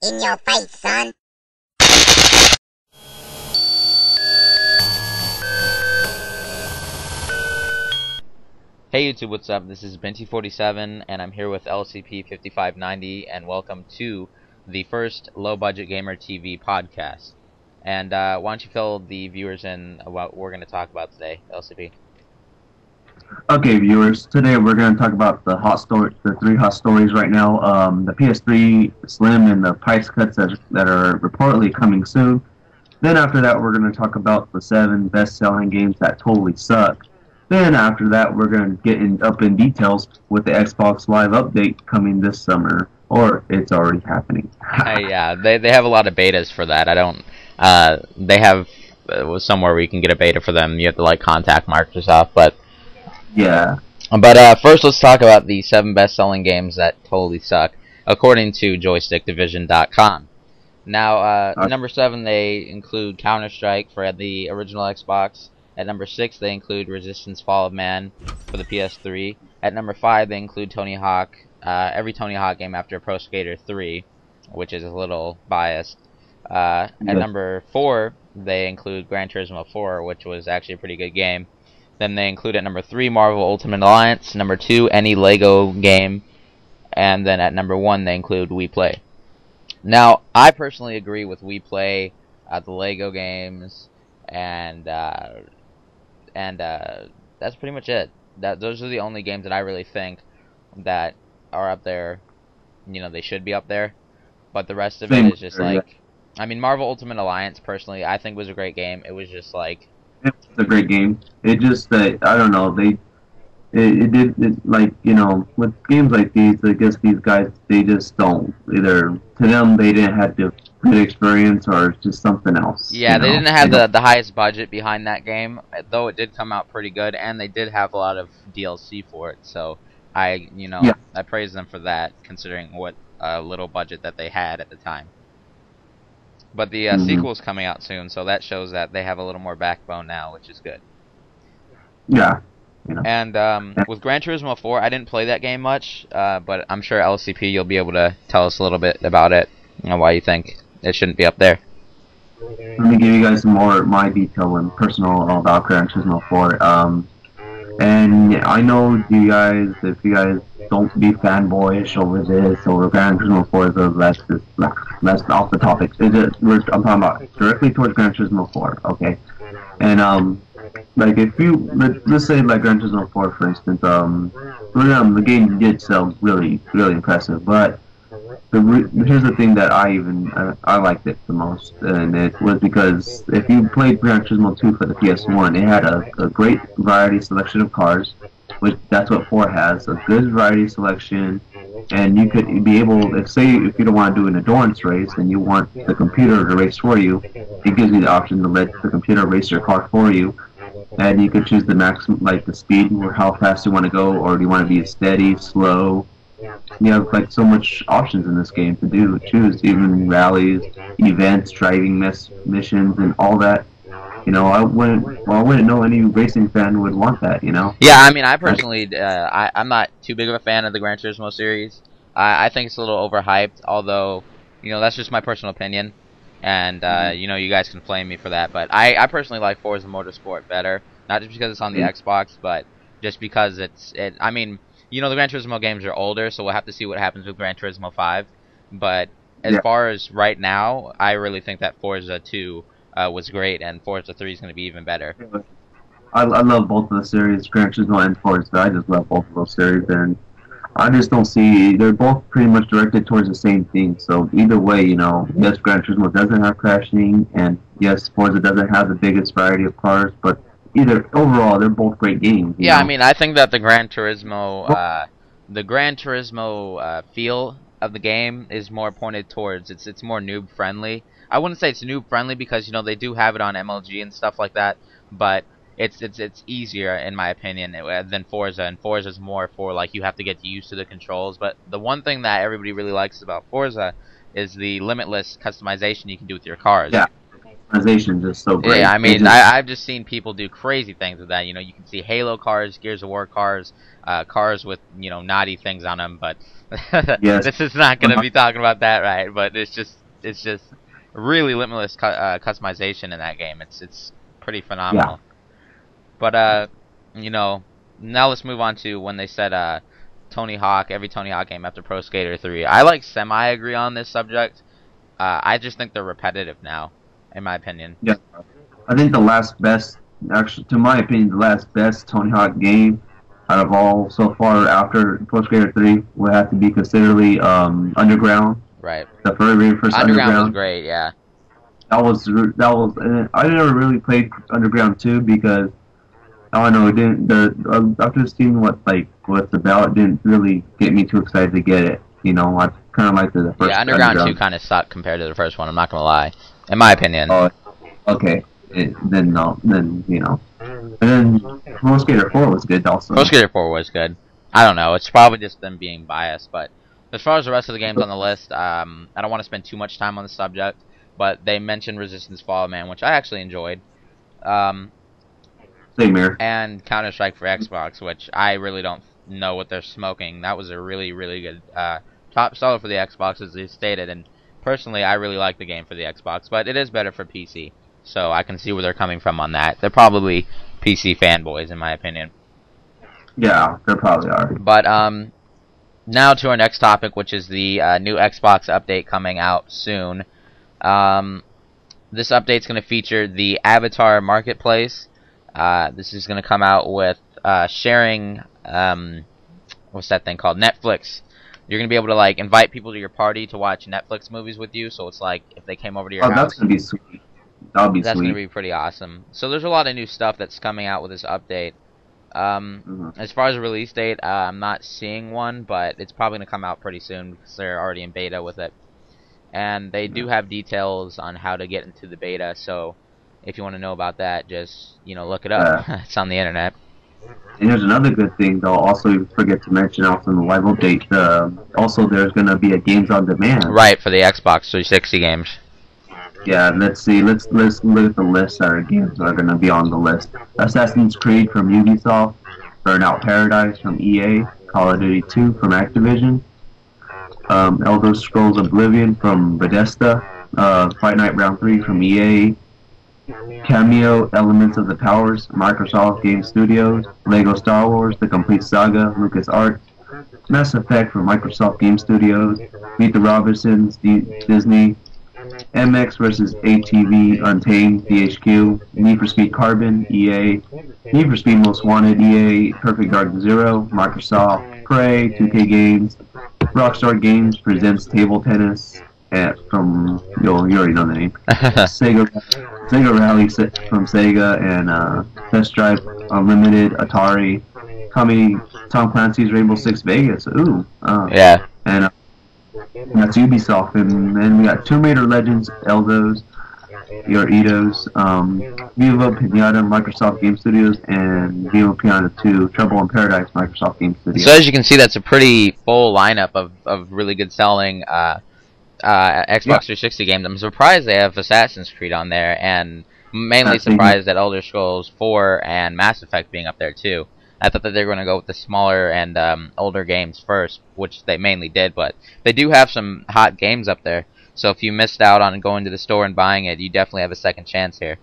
In your face, son. Hey YouTube, what's up? This is Binty47 and I'm here with LCP5590 and welcome to the first Low Budget Gamer TV podcast. And why don't you fill the viewers in what we're going to talk about today, LCP? Okay, viewers. Today we're going to talk about the three hot stories right now. The PS3 SLIM and the price cuts that are reportedly coming soon. Then after that, we're going to talk about the 7 best-selling games that totally suck. Then after that, we're going to get up in details with the Xbox Live update coming this summer, or it's already happening. Yeah, they have a lot of betas for that. They have somewhere where you can get a beta for them. You have to like contact Microsoft, but. Yeah. But first, let's talk about the 7 best-selling games that totally suck, according to JoystickDivision.com. Now, number 7, they include Counter-Strike for the original Xbox. At number 6, they include Resistance: Fall of Man for the PS3. At number 5, they include Tony Hawk, every Tony Hawk game after Pro Skater 3, which is a little biased. At number 4, they include Gran Turismo 4, which was actually a pretty good game. Then they include at number 3, Marvel Ultimate Alliance. Number 2, any Lego game. And then at number 1, they include We Play. Now, I personally agree with We Play, the Lego games, and that's pretty much it. Those are the only games that I really think that are up there. You know, they should be up there. But the rest of it is just like... I mean, Marvel Ultimate Alliance, personally, I think was a great game. It was just like... It's a great game. It just I don't know, like, you know, with games like these, I guess these guys, they just don't, either to them they didn't have the good experience or it's just something else. Yeah, they didn't have the highest budget behind that game, though it did come out pretty good, and they did have a lot of DLC for it, so I praise them for that, considering what little budget that they had at the time. But the sequel's coming out soon, so that shows that they have a little more backbone now, which is good. Yeah. And with Gran Turismo 4, I didn't play that game much, but I'm sure LCP, you'll be able to tell us a little bit about it, and why you think it shouldn't be up there. Let me give you guys some more my detail and personal about Gran Turismo 4. And I know you guys, if you guys don't be fanboyish over this, or Gran Turismo 4 is that's off the topic. I'm talking about directly towards Gran Turismo 4, okay? And like if you let's say like Gran Turismo 4, for instance, the game did sell really impressive, but here's the thing that I liked it the most, and it was because if you played Gran Turismo 2 for the PS1, it had a great variety selection of cars, which that's what 4 has, a good variety selection, and you could be able, if you don't want to do an endurance race and you want the computer to race for you, it gives you the option to let the computer race your car for you, and you could choose the maximum, like the speed or how fast you want to go, or do you want to be steady, slow. You have like so much options in this game to choose, even rallies, events, driving missions, and all that. You know, I wouldn't know any racing fan would want that. You know. Yeah, I mean, I personally, I'm not too big of a fan of the Gran Turismo series. I think it's a little overhyped, although, you know, that's just my personal opinion, and you know, you guys can flame me for that. But I personally like Forza Motorsport better, not just because it's on the Xbox, but just because I mean. You know, the Gran Turismo games are older, so we'll have to see what happens with Gran Turismo 5. But as far as right now, I really think that Forza 2 was great, and Forza 3 is going to be even better. I love both of the series, Gran Turismo and Forza. I just love both of those series, and I just don't see, they're both pretty much directed towards the same thing. So either way, you know, yes, Gran Turismo doesn't have crashing, and yes, Forza doesn't have the biggest variety of cars, but overall, they're both great games. Yeah, know? I mean, I think that the Gran Turismo feel of the game is more pointed towards it's more noob friendly. I wouldn't say it's noob friendly because you know they do have it on MLG and stuff like that, but it's easier in my opinion than Forza, and Forza's more for like you have to get used to the controls. But the one thing that everybody really likes about Forza is the limitless customization you can do with your cars. Yeah. customization is just so great. Yeah, I mean, I've just seen people do crazy things with that. You know, you can see Halo cars, Gears of War cars, cars with, you know, naughty things on them, but Yes. this is not going to be talking about that, right? But it's just really limitless customization in that game. It's pretty phenomenal. But, you know, now let's move on to when they said Tony Hawk, every Tony Hawk game after Pro Skater 3. I like semi-agree on this subject. I just think they're repetitive now, in my opinion. Yeah, I think the last best, actually, to my opinion, the last best Tony Hawk game out of all so far after Pro Skater 3 would have to be considerably Underground. Right. The very first Underground was great, yeah. That was. I never really played Underground 2 because I don't know, it didn't. After seeing what's about, it didn't really get me too excited to get it. You know, I kind of liked the first. Yeah, Underground 2 kind of sucked compared to the first one. I'm not gonna lie, in my opinion. Oh, okay. Then you know, and then Pro Skater 4 was good also. Pro Skater 4 was good. I don't know. It's probably just them being biased, but as far as the rest of the games on the list, I don't want to spend too much time on the subject. But they mentioned Resistance Fall Man, which I actually enjoyed. Same here. And Counter-Strike for Xbox, which I really don't know what they're smoking. That was a really, really good top seller for the Xbox, as they stated. And personally, I really like the game for the Xbox, but it is better for PC. So I can see where they're coming from on that. They're probably PC fanboys, in my opinion. Yeah, they probably are. But now to our next topic, which is the new Xbox update coming out soon. This update's going to feature the Avatar Marketplace. This is going to come out with sharing, what's that thing called? Netflix. You're going to be able to like invite people to your party to watch Netflix movies with you. So it's like if they came over to your house. That's going to be sweet. That'll be That's sweet. going to be pretty awesome. So there's a lot of new stuff that's coming out with this update. As far as a release date, I'm not seeing one, but it's probably going to come out pretty soon because they're already in beta with it. And they do have details on how to get into the beta, so if you want to know about that, just, you know, look it up. It's on the internet. And there's another good thing, though, also you forget to mention also in the live update, also there's going to be a games on demand. Right, for the Xbox 360 games. Yeah, let's see, let's look at the list that are games that are going to be on the list. Assassin's Creed from Ubisoft, Burnout Paradise from EA, Call of Duty 2 from Activision, Elder Scrolls Oblivion from Bethesda, Fight Night Round 3 from EA, Cameo Elements of the Powers, Microsoft Game Studios, Lego Star Wars, The Complete Saga, LucasArts, Mass Effect from Microsoft Game Studios, Meet the Robinsons, Disney, MX vs. ATV Untamed, DHQ, Need for Speed Carbon, EA, Need for Speed Most Wanted, EA, Perfect Dark Zero, Microsoft, Prey, 2K Games, Rockstar Games presents Table Tennis from, you already know the name, Sega Rally from Sega, and Test Drive Unlimited, Atari, Tom Clancy's Rainbow Six Vegas, yeah. And that's Ubisoft, and then we got Tomb Raider Legends, Eldos, Viva Pinata, Microsoft Game Studios, and Viva Pinata 2, Trouble in Paradise, Microsoft Game Studios. So as you can see, that's a pretty full lineup of really good selling Xbox 360 games. I'm surprised they have Assassin's Creed on there, and mainly surprised that Elder Scrolls 4 and Mass Effect being up there too. I thought that they were going to go with the smaller and older games first, which they mainly did, but they do have some hot games up there. So if you missed out on going to the store and buying it, you definitely have a second chance here.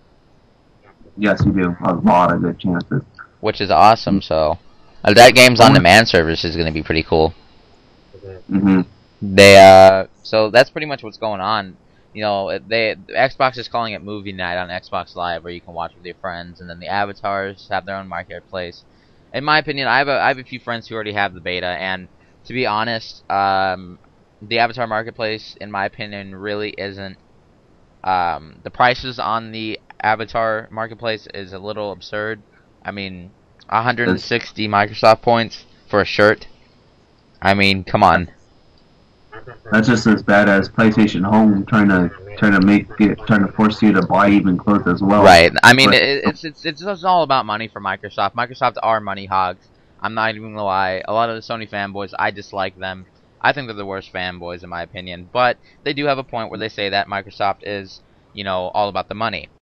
Yes, you do. A lot of good chances. Which is awesome, so... that game's on demand service is going to be pretty cool. So that's pretty much what's going on. You know, Xbox is calling it Movie Night on Xbox Live, where you can watch with your friends, and then the avatars have their own marketplace. In my opinion, I have a few friends who already have the beta, and to be honest, the Avatar Marketplace, in my opinion, really isn't. The prices on the Avatar Marketplace is a little absurd. I mean, 160 Microsoft points for a shirt. I mean, come on. That's just as bad as PlayStation Home trying to force you to buy even clothes as well. Right. I mean, it's just all about money for Microsoft. Microsoft are money hogs. I'm not even gonna lie. A lot of the Sony fanboys, I dislike them. I think they're the worst fanboys in my opinion. But they do have a point where they say that Microsoft is, all about the money.